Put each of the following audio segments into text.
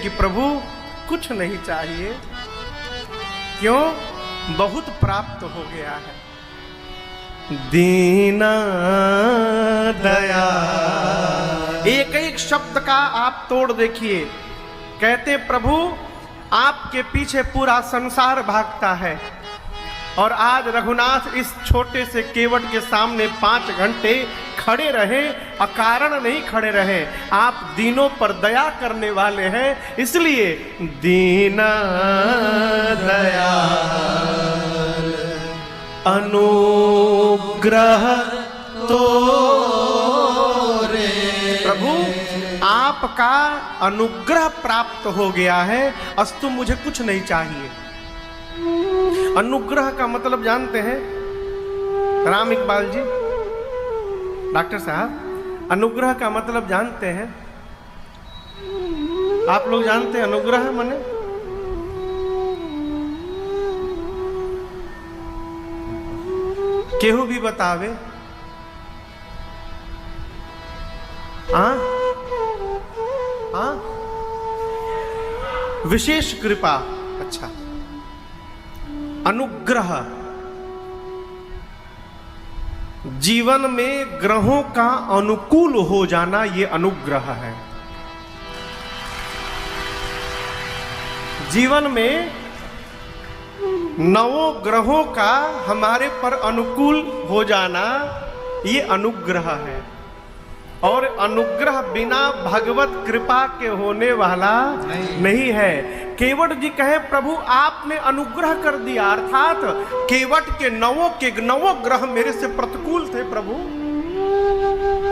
कि प्रभु कुछ नहीं चाहिए, क्यों? बहुत प्राप्त हो गया है। दीना दया, एक एक शब्द का आप तोड़ देखिए। कहते प्रभु आपके पीछे पूरा संसार भागता है और आज रघुनाथ इस छोटे से केवट के सामने 5 घंटे खड़े रहे, अकारण नहीं खड़े रहे। आप दीनों पर दया करने वाले हैं, इसलिए दीना दया अनुग्रह तो रे। प्रभु आपका अनुग्रह प्राप्त हो गया है, अस्तु मुझे कुछ नहीं चाहिए। अनुग्रह का मतलब जानते हैं राम इकबाल जी, डॉक्टर साहब? अनुग्रह का मतलब जानते हैं? आप लोग जानते हैं अनुग्रह माने? केहू भी बतावे? विशेष कृपा। अच्छा, अनुग्रह जीवन में ग्रहों का अनुकूल हो जाना, ये अनुग्रह है। जीवन में 9 ग्रहों का हमारे पर अनुकूल हो जाना, ये अनुग्रह है। और अनुग्रह बिना भगवत कृपा के होने वाला नहीं है। केवट जी कहे प्रभु आपने अनुग्रह कर दिया, अर्थात केवट के 9 ग्रह मेरे से प्रतिकूल थे प्रभु।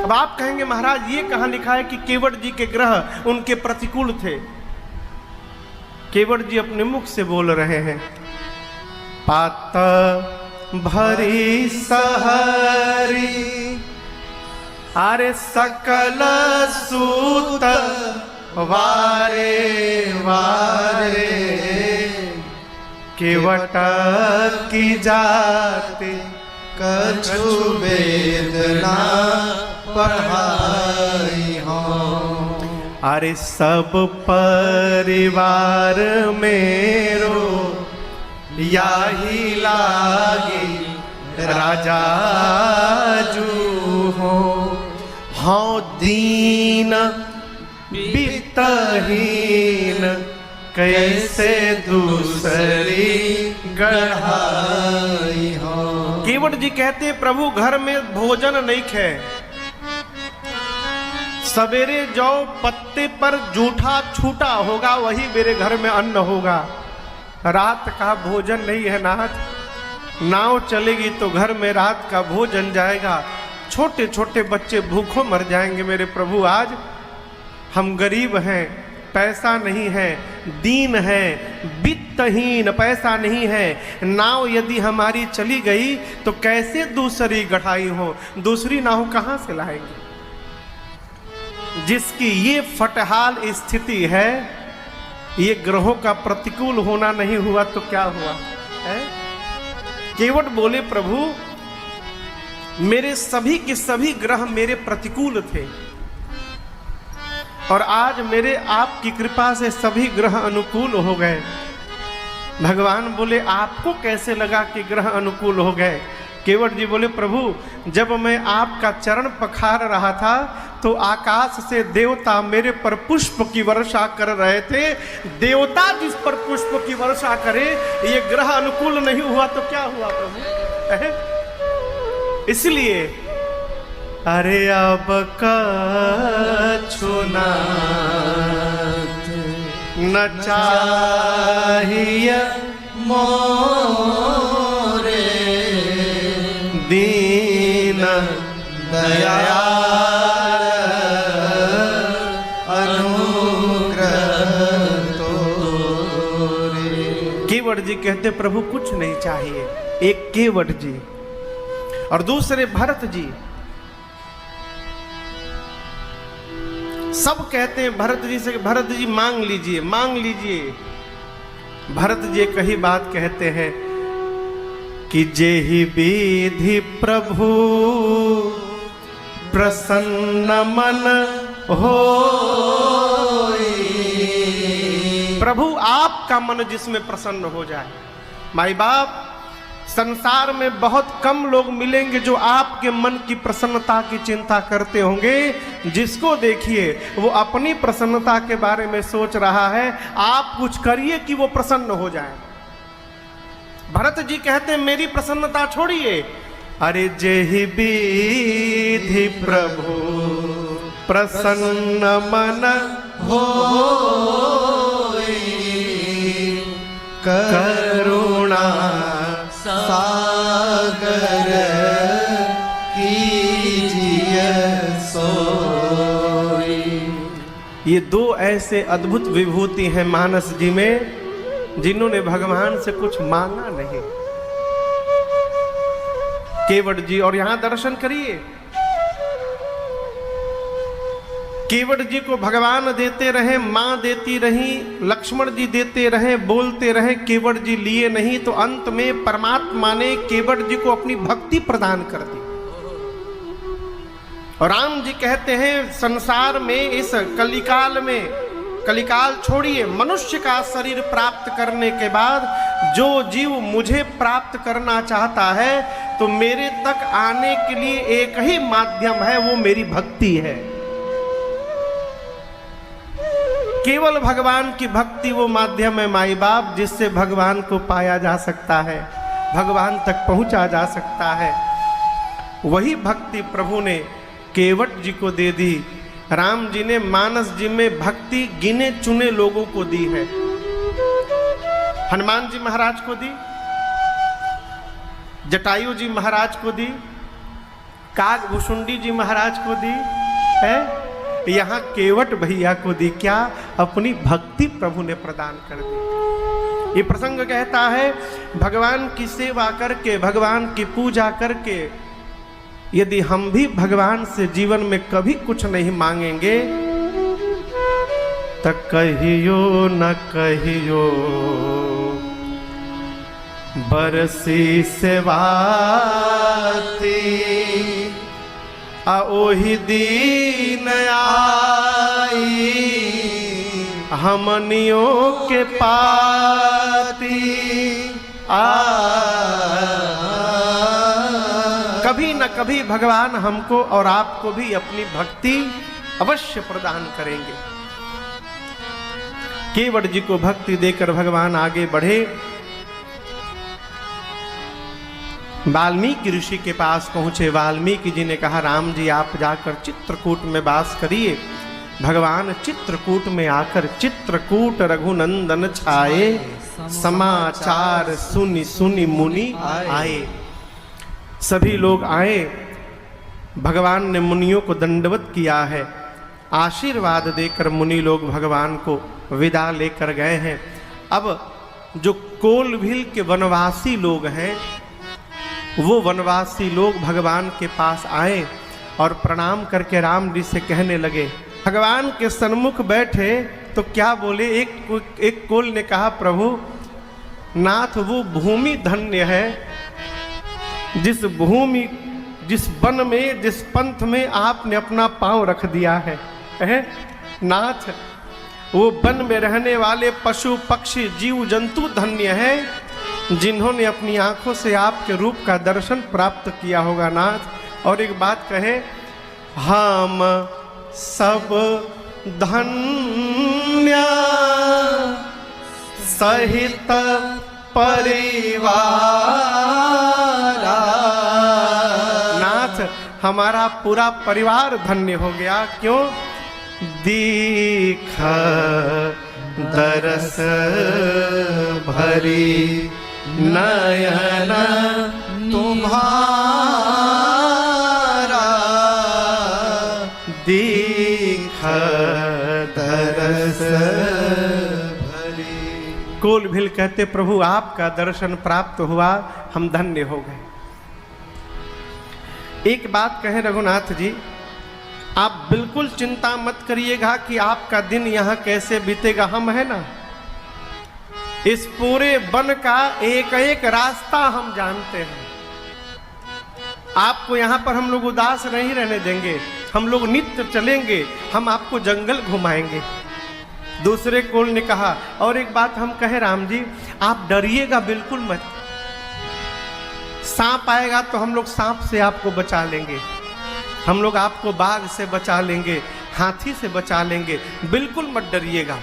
अब आप कहेंगे महाराज ये कहां लिखा है कि केवट जी के ग्रह उनके प्रतिकूल थे? केवट जी अपने मुख से बोल रहे हैं, पात भरी सहरी अरे सकल सूत वारे वारे, केवट की जाति कछु वेदना पढ़ाई हो। अरे सब परिवार मेरो याही लागी राजा जू हो। हाँ दीन वित्तहीन कैसे दूसरी गढ़ाई हो। केवट जी कहते प्रभु घर में भोजन नहीं खे, सवेरे जो पत्ते पर जूठा छूटा होगा वही मेरे घर में अन्न होगा। रात का भोजन नहीं है नाथ, नाव चलेगी तो घर में रात का भोजन जाएगा। छोटे छोटे बच्चे भूखों मर जाएंगे मेरे प्रभु। आज हम गरीब हैं, पैसा नहीं है, दीन है, वित्तहीन, पैसा नहीं है। नाव यदि हमारी चली गई तो कैसे दूसरी गढ़ाई हो? दूसरी नाव कहां से लाएंगे? जिसकी ये फटहाल स्थिति है, ये ग्रहों का प्रतिकूल होना नहीं हुआ तो क्या हुआ है? केवट बोले प्रभु मेरे सभी के सभी ग्रह मेरे प्रतिकूल थे और आज मेरे आपकी कृपा से सभी ग्रह अनुकूल हो गए। भगवान बोले आपको कैसे लगा कि ग्रह अनुकूल हो गए? केवट जी बोले प्रभु जब मैं आपका चरण पखार रहा था तो आकाश से देवता मेरे पर पुष्प की वर्षा कर रहे थे। देवता जिस पर पुष्प की वर्षा करे, ये ग्रह अनुकूल नहीं हुआ तो क्या हुआ प्रभु? इसलिए अरे अब कछु न चाहिए मोरे दीन दया केवट जी कहते प्रभु कुछ नहीं चाहिए। एक केवट जी और दूसरे भरत जी, सब कहते हैं भरत जी से, भरत जी मांग लीजिए मांग लीजिए। भरत जी एक ही बात कहते हैं कि जेहि विधि प्रभु प्रसन्न मन होई प्रभु आपका मन जिसमें प्रसन्न हो जाए। माई बाप, संसार में बहुत कम लोग मिलेंगे जो आपके मन की प्रसन्नता की चिंता करते होंगे। जिसको देखिए वो अपनी प्रसन्नता के बारे में सोच रहा है, आप कुछ करिए कि वो प्रसन्न हो जाए। भरत जी कहते हैं मेरी प्रसन्नता छोड़िए, अरे जेहि विधि प्रभु प्रसन्न मन होई, करुणा सागर कीजिए सोई। ये दो ऐसे अद्भुत विभूति हैं मानस जी में, जिन्होंने भगवान से कुछ मांगा नहीं। केवट जी, और यहां दर्शन करिए, केवट जी को भगवान देते रहे, मां देती रही, लक्ष्मण जी देते रहे, बोलते रहे, केवट जी लिए नहीं, तो अंत में परमात्मा ने केवट जी को अपनी भक्ति प्रदान कर दी। और राम जी कहते हैं संसार में इस कलिकाल में, कलिकाल छोड़िए, मनुष्य का शरीर प्राप्त करने के बाद जो जीव मुझे प्राप्त करना चाहता है तो मेरे तक आने के लिए एक ही माध्यम है, वो मेरी भक्ति है। केवल भगवान की भक्ति वो माध्यम है माई बाप, जिससे भगवान को पाया जा सकता है, भगवान तक पहुंचा जा सकता है। वही भक्ति प्रभु ने केवट जी को दे दी। राम जी ने मानस जी में भक्ति गिने चुने लोगों को दी है। हनुमान जी महाराज को दी, जटायु जी महाराज को दी, काकभूषुंडी जी महाराज को दी है, यहाँ केवट भैया को दी। क्या? अपनी भक्ति प्रभु ने प्रदान कर दी। ये प्रसंग कहता है भगवान की सेवा करके, भगवान की पूजा करके यदि हम भी भगवान से जीवन में कभी कुछ नहीं मांगेंगे तो कहियो न कहियो बरसी सेवाती, आ ओहि दीन आई हमनियों के पाती। कभी न कभी भगवान हमको और आपको भी अपनी भक्ति अवश्य प्रदान करेंगे। केवट जी को भक्ति देकर भगवान आगे बढ़े। वाल्मीकि ऋषि के पास पहुंचे। वाल्मीकि जी ने कहा राम जी आप जाकर चित्रकूट में वास करिए। भगवान चित्रकूट में आकर चित्रकूट रघुनंदन छाए, समाचार सुनि सुनि मुनि आए। सभी लोग आए, भगवान ने मुनियों को दंडवत किया है। आशीर्वाद देकर मुनि लोग भगवान को विदा लेकर गए हैं। अब जो कोलभील के वनवासी लोग हैं, वो वनवासी लोग भगवान के पास आए और प्रणाम करके राम जी से कहने लगे। भगवान के सन्मुख बैठे तो क्या बोले, एक कोल ने कहा प्रभु नाथ वो भूमि धन्य है जिस भूमि, जिस वन में, जिस पंथ में आपने अपना पांव रख दिया है नाथ। वो वन में रहने वाले पशु पक्षी जीव जंतु धन्य हैं जिन्होंने अपनी आंखों से आपके रूप का दर्शन प्राप्त किया होगा नाथ। और एक बात कहे, हम सब धन्य सहित परिवार नाथ, हमारा पूरा परिवार धन्य हो गया। क्यों? दीख दरस भरी नयन तुम्हारा, दीख दरस भरी। कोलभील कहते प्रभु आपका दर्शन प्राप्त हुआ, हम धन्य हो गए। एक बात कहें रघुनाथ जी, आप बिल्कुल चिंता मत करिएगा कि आपका दिन यहाँ कैसे बीतेगा। हम है ना, इस पूरे वन का एक एक रास्ता हम जानते हैं। आपको यहाँ पर हम लोग उदास नहीं रहने देंगे। हम लोग नित्य चलेंगे, हम आपको जंगल घुमाएंगे, दूसरे कुल ने कहा, और एक बात हम कहे राम जी, आप डरिएगा बिल्कुल मत, सांप आएगा तो हम लोग सांप से आपको बचा लेंगे, हम लोग आपको बाघ से बचा लेंगे, हाथी से बचा लेंगे, बिल्कुल मत डरिएगा।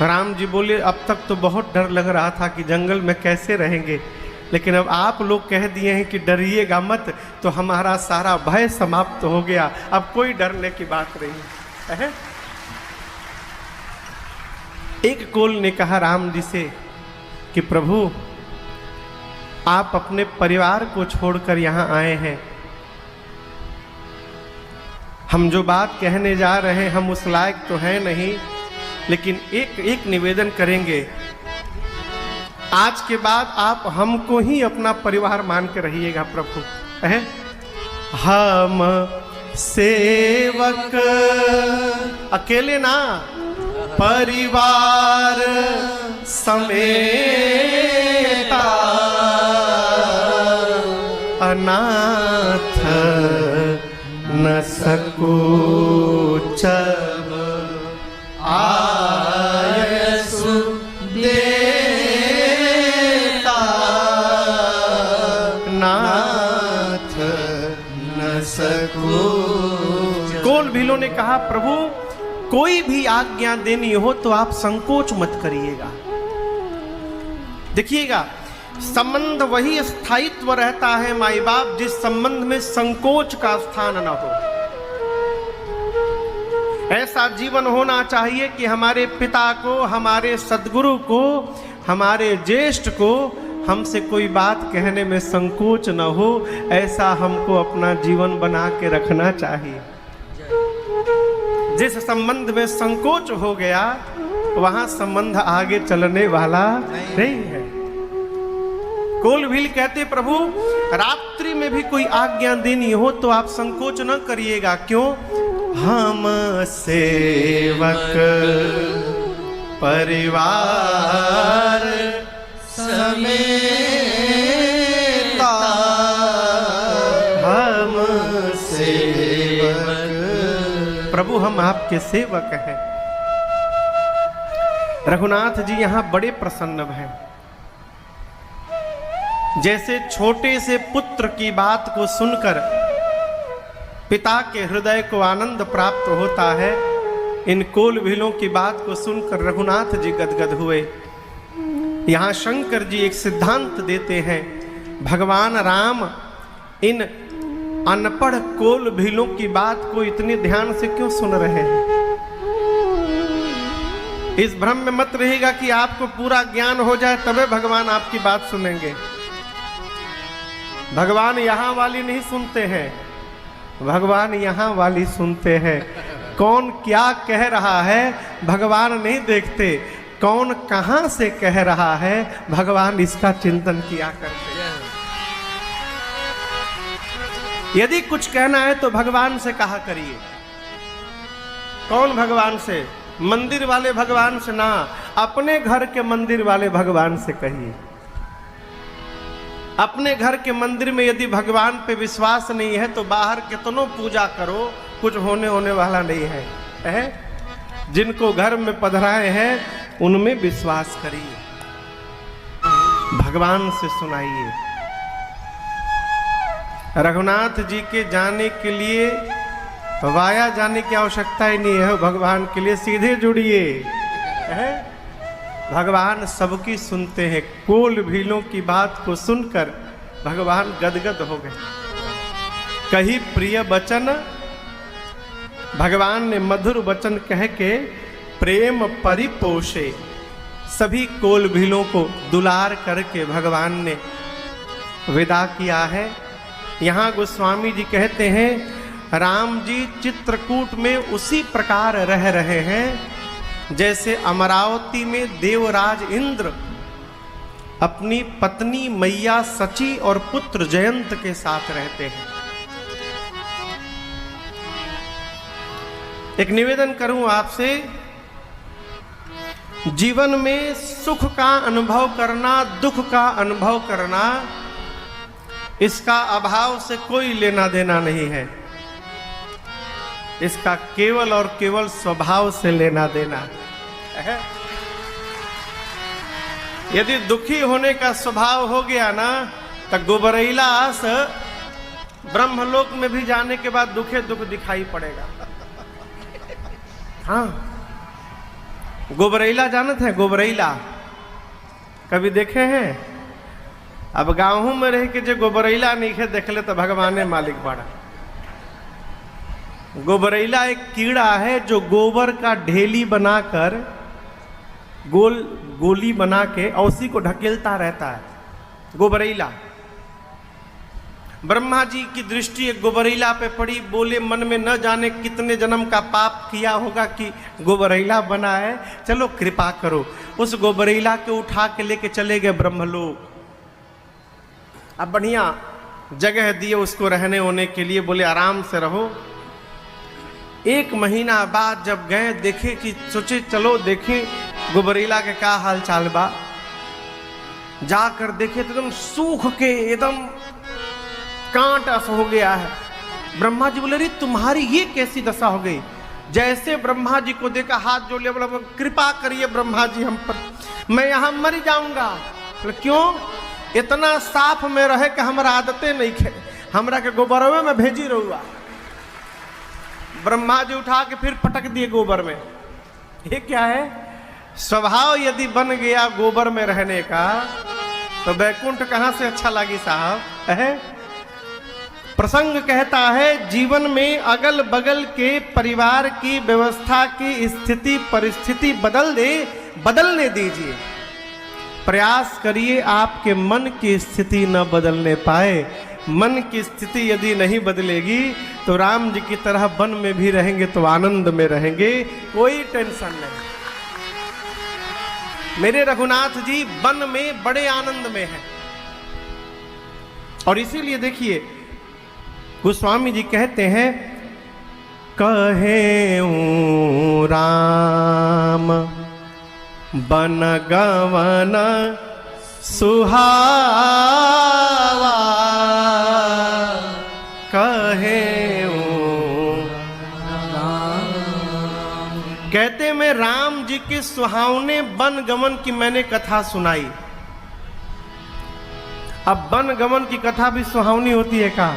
राम जी बोले, अब तक तो बहुत डर लग रहा था कि जंगल में कैसे रहेंगे, लेकिन अब आप लोग कह दिए हैं कि डरिएगा मत, तो हमारा सारा भय समाप्त हो गया, अब कोई डरने की बात नहीं है। एक कोल ने कहा राम जी से कि प्रभु, आप अपने परिवार को छोड़कर यहाँ आए हैं, हम जो बात कहने जा रहे हैं हम उस लायक तो हैं नहीं, लेकिन एक निवेदन करेंगे, आज के बाद आप हमको ही अपना परिवार मान के रहिएगा प्रभु। है हम सेवक अकेले ना, परिवार समेता अनाथ न सकुचब आयसु देता नाथ न सकुचब। कोल भीलों ने कहा, प्रभु कोई भी आज्ञा देनी हो तो आप संकोच मत करिएगा। देखिएगा, संबंध वही स्थायित्व रहता है माई बाप जिस संबंध में संकोच का स्थान न हो। ऐसा जीवन होना चाहिए कि हमारे पिता को, हमारे सद्गुरु को, हमारे ज्येष्ठ को हमसे कोई बात कहने में संकोच न हो, ऐसा हमको अपना जीवन बना के रखना चाहिए। जिस संबंध में संकोच हो गया वहां संबंध आगे चलने वाला नहीं है। कोलभील कहते, प्रभु रात्रि में भी कोई आज्ञा देनी हो तो आप संकोच न करिएगा। क्यों? हम सेवक परिवार समेता, हम सेवक, प्रभु हम आपके सेवक हैं। रघुनाथ जी यहां बड़े प्रसन्न हैं। जैसे छोटे से पुत्र की बात को सुनकर पिता के हृदय को आनंद प्राप्त होता है, इन कोलभीलों की बात को सुनकर रघुनाथ जी गदगद हुए। यहाँ शंकर जी एक सिद्धांत देते हैं, भगवान राम इन अनपढ़ कोलभीलों की बात को इतने ध्यान से क्यों सुन रहे हैं? इस भ्रम में मत रहिएगा कि आपको पूरा ज्ञान हो जाए तबे भगवान आपकी बात सुनेंगे। भगवान यहाँ वाली नहीं सुनते हैं, भगवान यहाँ वाली सुनते हैं। कौन क्या कह रहा है भगवान नहीं देखते, कौन कहाँ से कह रहा है भगवान इसका चिंतन किया करते हैं। यदि कुछ कहना है तो भगवान से कहा करिए। कौन भगवान से? मंदिर वाले भगवान से ना, अपने घर के मंदिर वाले भगवान से कहिए। अपने घर के मंदिर में यदि भगवान पे विश्वास नहीं है तो बाहर कितनों पूजा करो, कुछ होने वाला नहीं है। जिनको घर में पधराए हैं उनमें विश्वास करिए, भगवान से सुनाइए। रघुनाथ जी के जाने के लिए वाया जाने की आवश्यकता ही नहीं है, भगवान के लिए सीधे जुड़िए। भगवान सबकी सुनते हैं। कोलभीलों की बात को सुनकर भगवान गदगद हो गए। कही प्रिय वचन, भगवान ने मधुर वचन कह के प्रेम परिपोषे, सभी कोलभीलों को दुलार करके भगवान ने विदा किया है। यहाँ गोस्वामी जी कहते हैं, राम जी चित्रकूट में उसी प्रकार रह रहे हैं जैसे अमरावती में देवराज इंद्र अपनी पत्नी मैया सची और पुत्र जयंत के साथ रहते हैं। एक निवेदन करूं आपसे, जीवन में सुख का अनुभव करना, दुख का अनुभव करना, इसका अभाव से कोई लेना देना नहीं है। इसका केवल और केवल स्वभाव से लेना देना है। यदि दुखी होने का स्वभाव हो गया ना, तो गोबरैला ब्रह्मलोक में भी जाने के बाद दुखे दुख दिखाई पड़ेगा। हाँ, गोबरैला जानते हैं? गोबरैला कभी देखे हैं? अब गाँव में रह के जो गोबरैला नहीं देख ले तो भगवान मालिक बड़ा। गोबरैला एक कीड़ा है जो गोबर का ढेली बनाकर गोली बना के औसी को ढकेलता रहता है। गोबरैला। ब्रह्मा जी की दृष्टि एक गोबरैला पे पड़ी, बोले मन में न जाने कितने जन्म का पाप किया होगा कि गोबरैला बना है, चलो कृपा करो। उस गोबरैला के उठा के लेके चले गए ब्रह्मलोक। अब बढ़िया जगह दिए उसको रहने होने के लिए, बोले आराम से रहो। 1 महीना बाद जब गए, देखे कि सोचे चलो देखें गोबरैला के क्या हाल चाल बा। जाकर देखे तो एकदम सूख के एकदम कांटा सा हो गया है। ब्रह्मा जी बोले, अरे तुम्हारी ये कैसी दशा हो गई? जैसे ब्रह्मा जी को देखा हाथ जोड़ लिया, बोला कृपा करिए ब्रह्मा जी हम पर, मैं यहाँ मर जाऊंगा। क्यों? इतना साफ में रहे कि हमारा आदतें नहीं खे, हमरा के गोबरवे में भेजी रहुआ। ब्रह्मा जी उठा के फिर पटक दिए गोबर में। ये क्या है? स्वभाव यदि बन गया गोबर में रहने का, तो बैकुंठ कहां से अच्छा लगी साहब है? प्रसंग कहता है, जीवन में अगल बगल के परिवार की व्यवस्था की स्थिति परिस्थिति बदलने दीजिए। प्रयास करिए आपके मन की स्थिति न बदलने पाए। मन की स्थिति यदि नहीं बदलेगी तो राम जी की तरह वन में भी रहेंगे तो आनंद में रहेंगे, कोई टेंशन नहीं। मेरे रघुनाथ जी वन में बड़े आनंद में हैं। और इसीलिए देखिए गोस्वामी जी कहते हैं, कहे राम बन गवन सुहावा, कहे कहते मैं राम जी के सुहावने वन गमन की मैंने कथा सुनाई। अब वन गमन की कथा भी सुहावनी होती है का?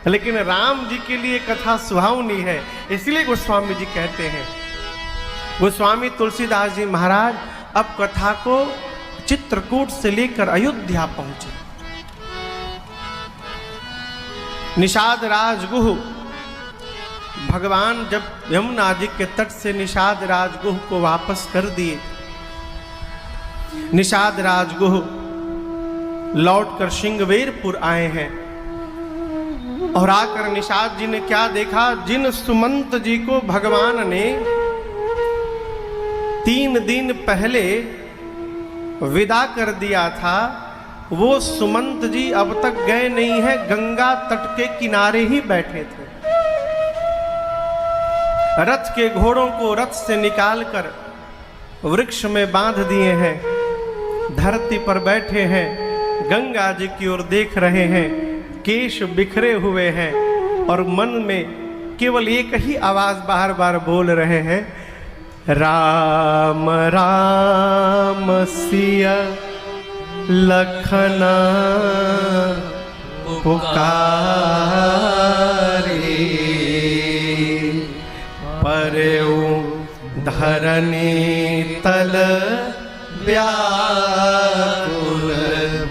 लेकिन राम जी के लिए कथा सुहावनी है, इसलिए गोस्वामी जी कहते हैं। गोस्वामी तुलसीदास जी महाराज अब कथा को चित्रकूट से लेकर अयोध्या पहुंचे। निषाद राजगुह भगवान जब यमुना जी के तट से निषाद राजगुह को वापस कर दिए, निषाद राजगुह लौटकर श्रृंगवेरपुर आए हैं। और आकर निषाद जी ने क्या देखा? जिन सुमंत जी को भगवान ने 3 दिन पहले विदा कर दिया था, वो सुमंत जी अब तक गए नहीं है, गंगा तट के किनारे ही बैठे थे। रथ के घोड़ों को रथ से निकालकर वृक्ष में बांध दिए हैं, धरती पर बैठे हैं, गंगा जी की ओर देख रहे हैं, केश बिखरे हुए हैं और मन में केवल एक ही आवाज बार बार बोल रहे हैं, राम राम सिया लखना पुकारे, परेऊ धरनी तल व्याकुल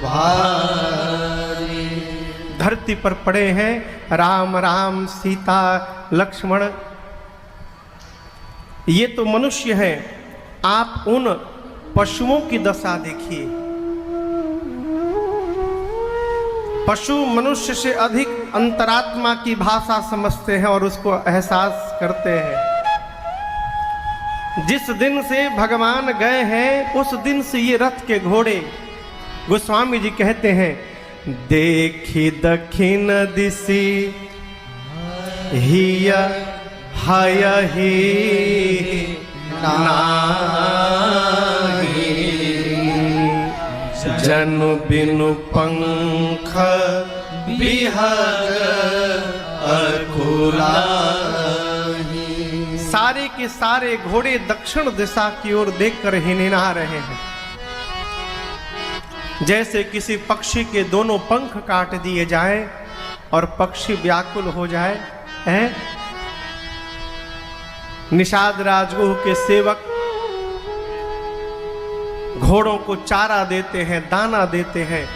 भारी। धरती पर पड़े हैं राम राम सीता लक्ष्मण। ये तो मनुष्य है, आप उन पशुओं की दशा देखिए। पशु मनुष्य से अधिक अंतरात्मा की भाषा समझते हैं और उसको एहसास करते हैं। जिस दिन से भगवान गए हैं उस दिन से ये रथ के घोड़े, गोस्वामी जी कहते हैं, देखी दक्षिण दिशि हिया हाय ही नाही, जनु बिनु पंख विहग अकुलाई। सारे के सारे घोड़े दक्षिण दिशा की ओर देखकर हिनहिना रहे हैं, जैसे किसी पक्षी के दोनों पंख काट दिए जाए और पक्षी व्याकुल हो जाए हैं। निषाद राजगुह के सेवक घोड़ों को चारा देते हैं, दाना देते हैं,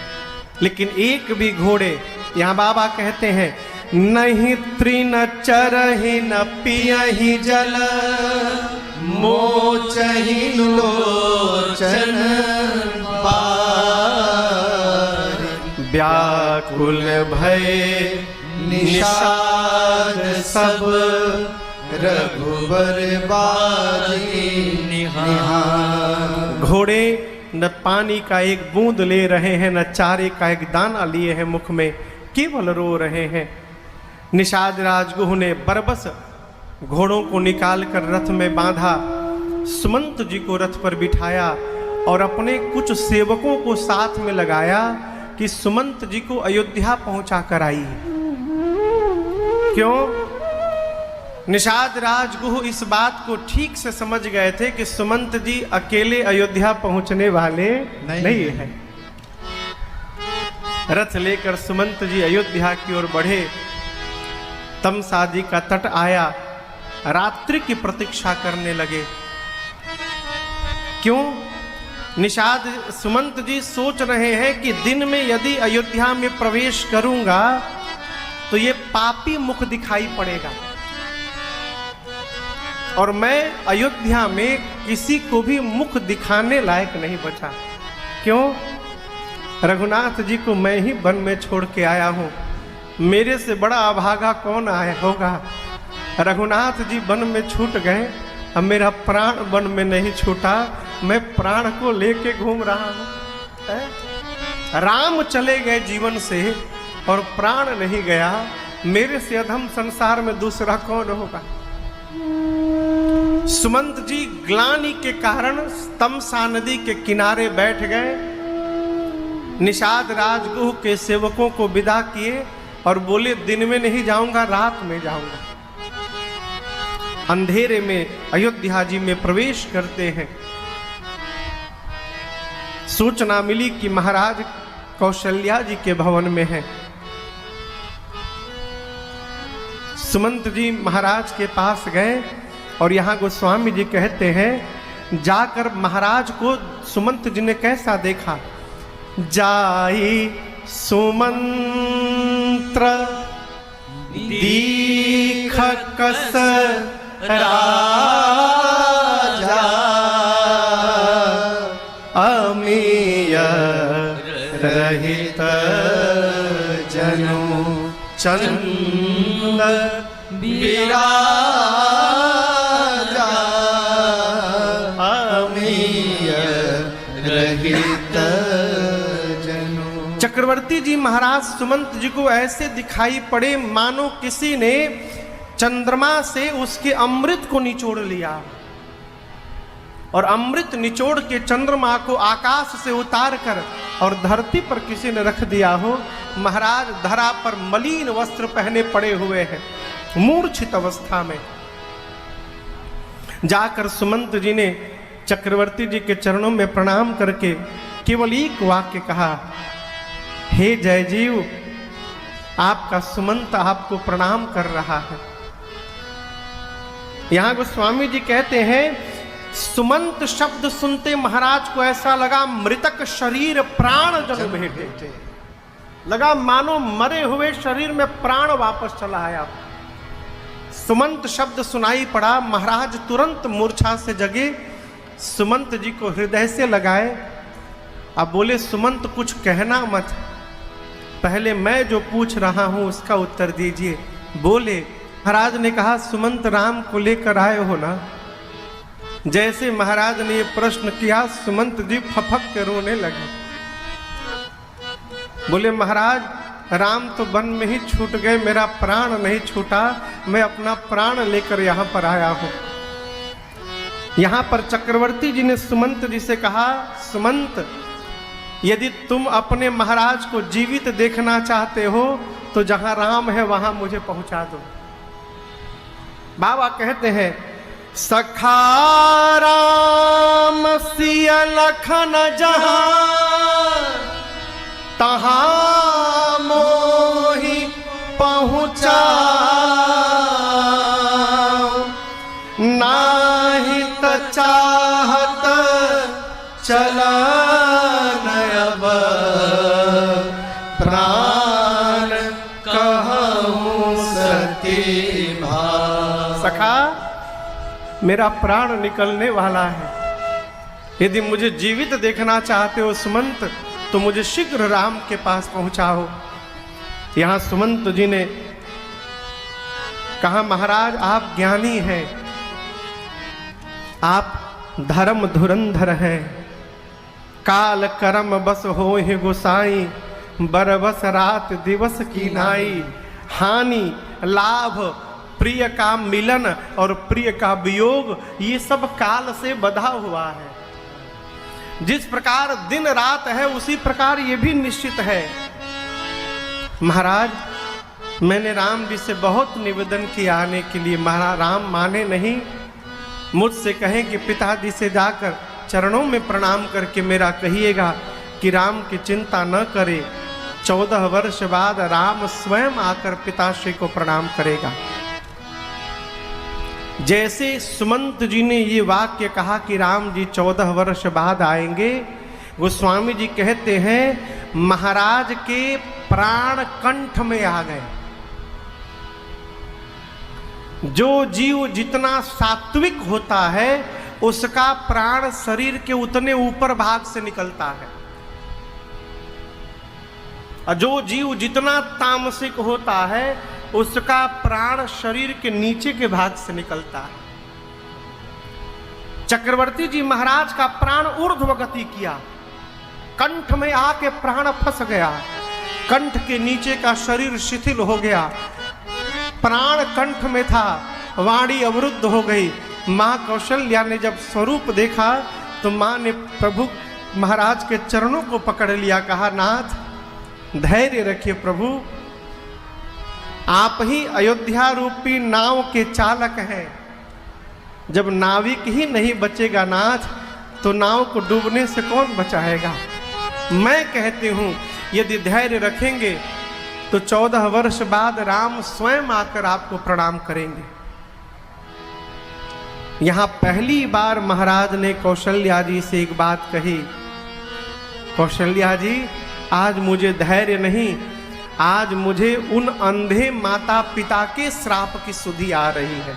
लेकिन एक भी घोड़े, यहां बाबा कहते हैं, नहीं तृण चरहि न पियहि जल, मोचहि लोचन व्याकुल भय निषाद सब, रघुबर बाजी निहार। घोड़े न पानी का एक बूंद ले रहे हैं, न चारे का एक दाना लिए हैं मुख में, केवल रो रहे हैं। निषाद राजगुह ने बरबस घोड़ों को निकाल कर रथ में बांधा, सुमंत जी को रथ पर बिठाया और अपने कुछ सेवकों को साथ में लगाया कि सुमंत जी को अयोध्या पहुंचा कर आइए। क्यों? निषाद राजगुह इस बात को ठीक से समझ गए थे कि सुमंत जी अकेले अयोध्या पहुंचने वाले नहीं है। रथ लेकर सुमंत जी अयोध्या की ओर बढ़े। तमसा जी का तट आया, रात्रि की प्रतीक्षा करने लगे। क्यों? निषाद सुमंत जी सोच रहे हैं कि दिन में यदि अयोध्या में प्रवेश करूंगा तो ये पापी मुख दिखाई पड़ेगा, और मैं अयोध्या में किसी को भी मुख दिखाने लायक नहीं बचा। क्यों? रघुनाथ जी को मैं ही वन में छोड़ के आया हूं, मेरे से बड़ा अभागा कौन आया होगा। रघुनाथ जी वन में छूट गए, अब मेरा प्राण वन में नहीं छूटा, मैं प्राण को लेके घूम रहा हूं। राम चले गए जीवन से और प्राण नहीं गया, मेरे से अधम संसार में दूसरा कौन होगा। सुमंत जी ग्लानि के कारण तमसा नदी के किनारे बैठ गए। निषाद राजगुह के सेवकों को विदा किए और बोले, दिन में नहीं जाऊंगा, रात में जाऊंगा। अंधेरे में अयोध्या जी में प्रवेश करते हैं। सूचना मिली कि महाराज कौशल्या जी के भवन में है। सुमंत जी महाराज के पास गए और यहाँ गोस्वामी जी कहते हैं, जाकर महाराज को सुमंत जी ने कैसा देखा। जाई सुमंत्र दीख कस राजा, अमीय रहित जनु चंद विराजा, अमीय रहित जनु। चक्रवर्ती जी महाराज सुमंत जी को ऐसे दिखाई पड़े मानो किसी ने चंद्रमा से उसके अमृत को निचोड़ लिया, और अमृत निचोड़ के चंद्रमा को आकाश से उतार कर और धरती पर किसी ने रख दिया हो। महाराज धरा पर मलिन वस्त्र पहने पड़े हुए हैं, मूर्छित अवस्था में। जाकर सुमंत जी ने चक्रवर्ती जी के चरणों में प्रणाम करके केवल एक वाक्य कहा, हे जय जीव, आपका सुमंत आपको प्रणाम कर रहा है। यहां गोस्वामी जी कहते हैं, सुमंत शब्द सुनते महाराज को ऐसा लगा मृतक शरीर प्राण जन भेटे, लगा मानो मरे हुए शरीर में प्राण वापस चला आया। सुमंत शब्द सुनाई पड़ा, महाराज तुरंत मूर्छा से जगे, सुमंत जी को हृदय से लगाए। अब बोले, सुमंत कुछ कहना मत, पहले मैं जो पूछ रहा हूं उसका उत्तर दीजिए। बोले, महाराज ने कहा, सुमंत राम को लेकर आए हो ना। जैसे महाराज ने ये प्रश्न किया, सुमंत जी फफक के रोने लगे। बोले, महाराज राम तो वन में ही छूट गए, मेरा प्राण नहीं छूटा, मैं अपना प्राण लेकर यहाँ पर आया हूँ। यहाँ पर चक्रवर्ती जी ने सुमंत जी से कहा, सुमंत, यदि तुम अपने महाराज को जीवित देखना चाहते हो तो जहाँ राम है वहाँ मुझे पहुँचा दो। बाबा कहते हैं, सखा राम सिय लखन जहां तहां मोहि पहुँचा नाही त चाहत चलन अब प्राण कहूँ सती भा। सखा मेरा प्राण निकलने वाला है, यदि मुझे जीवित देखना चाहते हो सुमंत तो मुझे शीघ्र राम के पास पहुंचाओ। यहाँ सुमंत जी ने कहा महाराज आप ज्ञानी हैं, आप धर्म धुरंधर हैं, काल कर्म बस हो ही गोसाई, बरबस रात दिवस की नाई, हानि लाभ प्रिय का मिलन और प्रिय का वियोग ये सब काल से बधा हुआ है। जिस प्रकार दिन रात है उसी प्रकार ये भी निश्चित है। महाराज मैंने राम जी से बहुत निवेदन किया आने के लिए, महाराज राम माने नहीं, मुझसे कहें कि पिताजी से जाकर चरणों में प्रणाम करके मेरा कहिएगा कि राम की चिंता न करे। 14 वर्ष बाद राम स्वयं आकर पिताश्री को प्रणाम करेगा। जैसे सुमंत जी ने ये वाक्य कहा कि राम जी 14 वर्ष बाद आएंगे, गोस्वामी जी कहते हैं महाराज के प्राण कंठ में आ गए। जो जीव जितना सात्विक होता है उसका प्राण शरीर के उतने ऊपर भाग से निकलता है, और जो जीव जितना तामसिक होता है उसका प्राण शरीर के नीचे के भाग से निकलता है। चक्रवर्ती जी महाराज का प्राण ऊर्ध्व गति किया, कंठ में आके प्राण फंस गया, कंठ के नीचे का शरीर शिथिल हो गया, प्राण कंठ में था, वाणी अवरुद्ध हो गई। माँ कौशल्या ने जब स्वरूप देखा तो माँ ने प्रभु महाराज के चरणों को पकड़ लिया, कहा नाथ धैर्य रखिए प्रभु, आप ही अयोध्या रूपी नाव के चालक हैं। जब नाविक ही नहीं बचेगा नाथ तो नाव को डूबने से कौन बचाएगा। मैं कहती हूँ यदि धैर्य रखेंगे तो 14 वर्ष बाद राम स्वयं आकर आपको प्रणाम करेंगे। यहाँ पहली बार महाराज ने कौशल्या जी से एक बात कही, कौशल्या जी आज मुझे धैर्य नहीं, आज मुझे उन अंधे माता पिता के श्राप की सुधि आ रही है।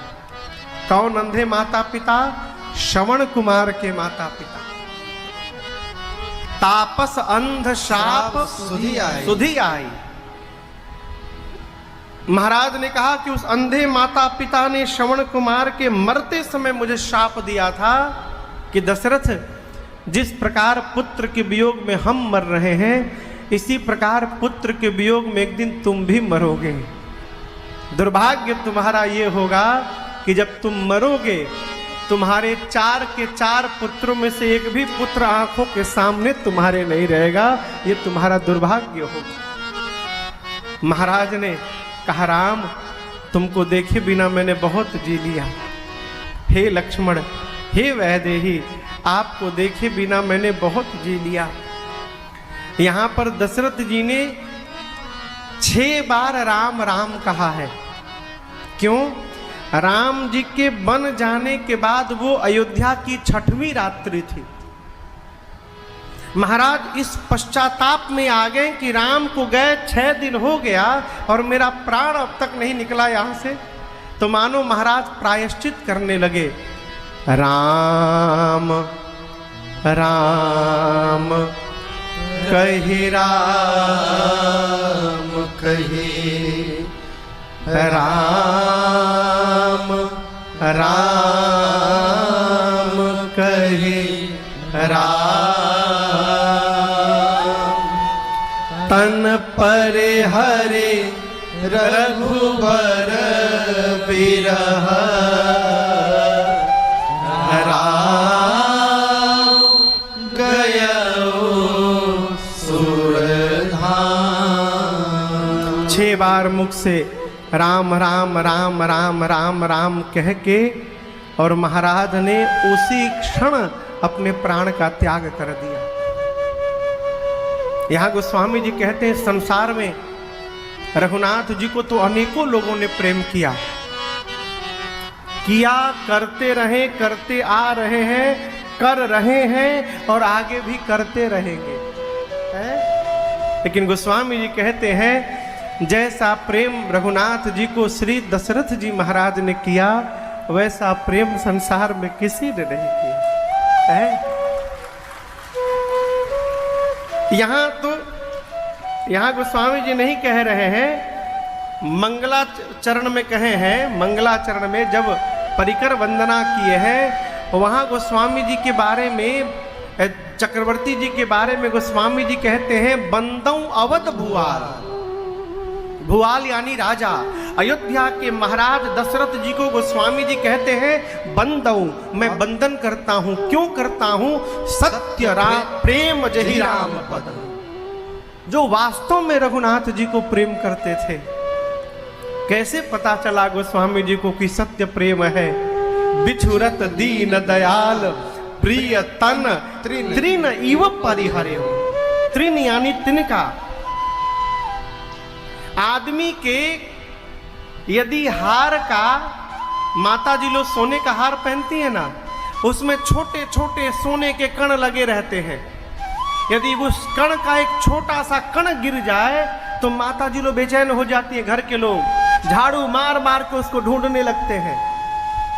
कौन अंधे माता पिता? श्रवण कुमार के माता पिता। तापस अंध शाप सुधि आई। महाराज ने कहा कि उस अंधे माता पिता ने श्रवण कुमार के मरते समय मुझे शाप दिया था कि दशरथ जिस प्रकार पुत्र के वियोग में हम मर रहे हैं इसी प्रकार पुत्र के वियोग में एक दिन तुम भी मरोगे। दुर्भाग्य तुम्हारा ये होगा कि जब तुम मरोगे तुम्हारे 4 के 4 पुत्रों में से एक भी पुत्र आंखों के सामने तुम्हारे नहीं रहेगा। ये तुम्हारा दुर्भाग्य होगा। महाराज ने कहा राम तुमको देखे बिना मैंने बहुत जी लिया। हे लक्ष्मण, हे वैदेही, आपको देखे बिना मैंने बहुत जी लिया। यहाँ पर दशरथ जी ने 6 बार राम राम कहा है। क्यों? राम जी के बन जाने के बाद वो अयोध्या की 6वीं रात्रि थी। महाराज इस पश्चाताप में आ गए कि राम को गए 6 दिन हो गया और मेरा प्राण अब तक नहीं निकला यहाँ से। तो मानो महाराज प्रायश्चित करने लगे। राम राम कही राम कही, राम राम कही राम, तन पर हरे रघुबर बिरह, राम गयो सुरधाम। 6 बार मुख से राम राम राम राम राम राम कह के और महाराज ने उसी क्षण अपने प्राण का त्याग कर दिया। यहां गोस्वामी जी कहते हैं संसार में रघुनाथ जी को तो अनेकों लोगों ने प्रेम किया, करते रहे, करते आ रहे हैं, कर रहे हैं और आगे भी करते रहेंगे, है? लेकिन गोस्वामी जी कहते हैं जैसा प्रेम रघुनाथ जी को श्री दशरथ जी महाराज ने किया, वैसा प्रेम संसार में किसी ने नहीं किया, है? यहाँ गोस्वामी जी नहीं कह रहे हैं, मंगलाचरण में कहे हैं, मंगलाचरण में जब परिकर वंदना किए हैं वहाँ गोस्वामी जी के बारे में, चक्रवर्ती जी के बारे में गोस्वामी जी कहते हैं बंदौ अवध भुआल, भुआल यानी राजा, अयोध्या के महाराज दशरथ जी को गोस्वामी जी कहते हैं बंदौ, मैं बंदन करता हूँ। क्यों करता हूँ? सत्य राम प्रेम जहि राम पद, जो वास्तव में रघुनाथ जी को प्रेम करते थे। कैसे पता चला गोस्वामी जी को कि सत्य प्रेम है? बिछुरत दीन दयाल प्रिय तन त्रिन इव परिहरे हो। त्रिन यानी तिनका। आदमी के यदि हार का, माता जी लोग सोने का हार पहनती है ना, उसमें छोटे छोटे सोने के कण लगे रहते हैं। यदि उस कण का एक छोटा सा कण गिर जाए तो माता जी लोग बेचैन हो जाती है, घर के लोग झाड़ू मार मार के उसको ढूंढने लगते हैं।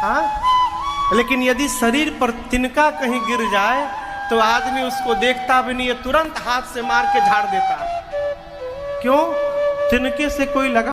हाँ, लेकिन यदि शरीर पर तिनका कहीं गिर जाए तो आदमी उसको देखता भी नहीं है, तुरंत हाथ से मार के झाड़ देता है। क्यों? तिनके से कोई लगा